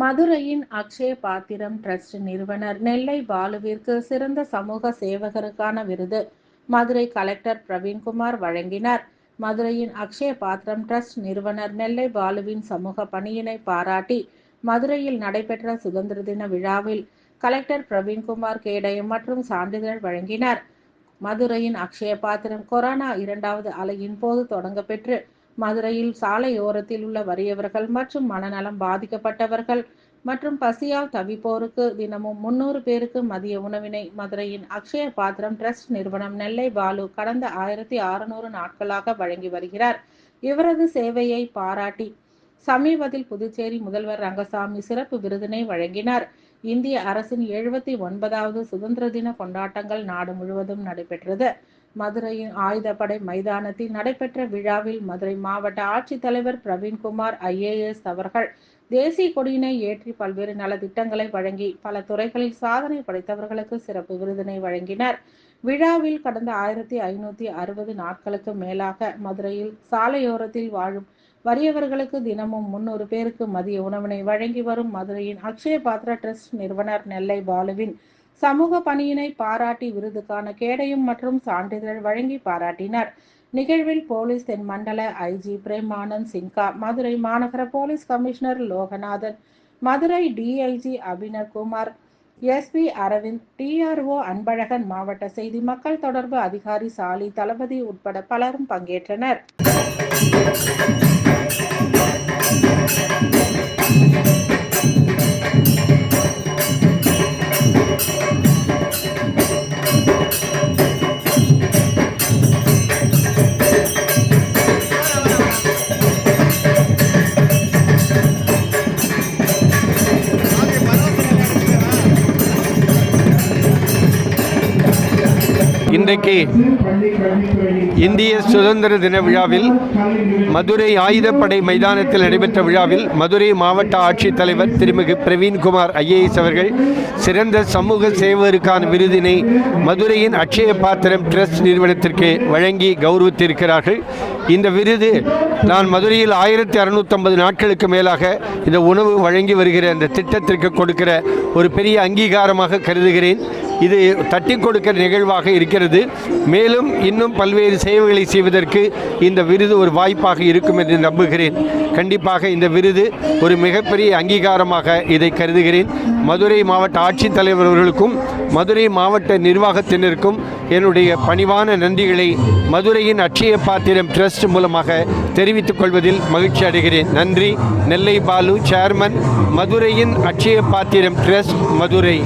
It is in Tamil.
மதுரையின் அக்ஷய பாத்திரம் டிரஸ்ட் நிறுவனர் நெல்லை பாலுவிற்கு சிறந்த சமூக சேவகருக்கான விருது மதுரை கலெக்டர் பிரவீன்குமார் வழங்கினார். மதுரையின் அக்ஷய பாத்திரம் டிரஸ்ட் நிறுவனர் நெல்லை பாலுவின் சமூக பணியினை பாராட்டி மதுரையில் நடைபெற்ற சுதந்திர தின விழாவில் கலெக்டர் பிரவீன்குமார் கேடயம் மற்றும் சான்றிதழ் வழங்கினார். மதுரையின் அக்ஷய பாத்திரம் கொரோனா 2வது அலையின் போது தொடங்கப்பெற்று மதுரையில் சாலையோரத்தில் உள்ள வறியவர்கள் மற்றும் மனநலம் பாதிக்கப்பட்டவர்கள் மற்றும் பசியால் தவிப்போருக்கு தினமும் 300 பேருக்கு மதிய உணவினை மதுரையின் அக்ஷய பாத்திரம் டிரஸ்ட் நிறுவனம் நெல்லை பாலு கடந்த 1600 நாட்களாக வழங்கி வருகிறார். இவரது சேவையை பாராட்டி சமீபத்தில் புதுச்சேரி முதல்வர் ரங்கசாமி சிறப்பு விருதினை வழங்கினார். இந்திய அரசின் 79வது சுதந்திர தின கொண்டாட்டங்கள் நாடு முழுவதும் நடைபெற்றது. மதுரையின் ஆயுதப்படை மைதானத்தில் நடைபெற்ற விழாவில் மதுரை மாவட்ட ஆட்சித்தலைவர் பிரவீன்குமார் IAS அவர்கள் தேசிய கொடியினை ஏற்றி பல்வேறு நலத்திட்டங்களை வழங்கி பல துறைகளில் சாதனை படைத்தவர்களுக்கு சிறப்பு விருதினை வழங்கினார். விழாவில் கடந்த 1560 நாட்களுக்கு மேலாக மதுரையில் சாலையோரத்தில் வாழும் வறியவர்களுக்கு தினமும் 300 பேருக்கு மதிய உணவினை வழங்கி வரும் மதுரையின் அக்ஷய பாத்திர டிரஸ்ட் நிறுவனர் நெல்லை பாலுவின் சமூக பணியினை பாராட்டி விருதுக்கான கேடயம் மற்றும் சான்றிதழ் வழங்கி பாராட்டினார். நிகழ்வில் போலீஸ் தென் மண்டல IG பிரேமானந்த் சின்ஹா, மதுரை மாநகர police commissioner Loganathan, Madurai DIG Abhinavkumar, SP Aravind, TRO Anbazhagan, மாவட்ட செய்தி மக்கள் தொடர்பு அதிகாரி சாலி தளபதி உட்பட பலரும் பங்கேற்றனர். இன்றைக்கு இந்திய சுதந்திர தின விழாவில் மதுரை ஆயுதப்படை மைதானத்தில் நடைபெற்ற விழாவில் மதுரை மாவட்ட ஆட்சித்தலைவர் திருமிகு பிரவீன்குமார் IAS அவர்கள் சிறந்த சமூக சேவகருக்கான விருதினை மதுரையின் அக்ஷய பாத்திரம் டிரஸ்ட் நிறுவனத்திற்கு வழங்கி கௌரவித்திருக்கிறார்கள். இந்த விருது நான் மதுரையில் 1650 நாட்களுக்கு மேலாக இந்த உணவு வழங்கி வருகிற இந்த திட்டத்திற்கு கொடுக்கிற ஒரு பெரிய அங்கீகாரமாக கருதுகிறேன். இது தட்டி கொடுக்கிற நிகழ்வாக இருக்கிறது. மேலும் இன்னும் பல்வேறு சேவைகளை செய்வதற்கு இந்த விருது ஒரு வாய்ப்பாக இருக்கும் என்று நம்புகிறேன். கண்டிப்பாக இந்த விருது ஒரு மிகப்பெரிய அங்கீகாரமாக இதை கருதுகிறேன். மதுரை மாவட்ட ஆட்சித்தலைவர் அவர்களுக்கும் மதுரை மாவட்ட நிர்வாகத்தினருக்கும் என்னுடைய பணிவான நன்றிகளை மதுரையின் அக்ஷய பாத்திரம் டிரஸ்ட் மூலமாக தெரிவித்துக் கொள்வதில் மகிழ்ச்சி அடைகிறேன். நன்றி. நெல்லை பாலு, சேர்மன், மதுரையின் அக்ஷய பாத்திரம் டிரஸ்ட், மதுரை.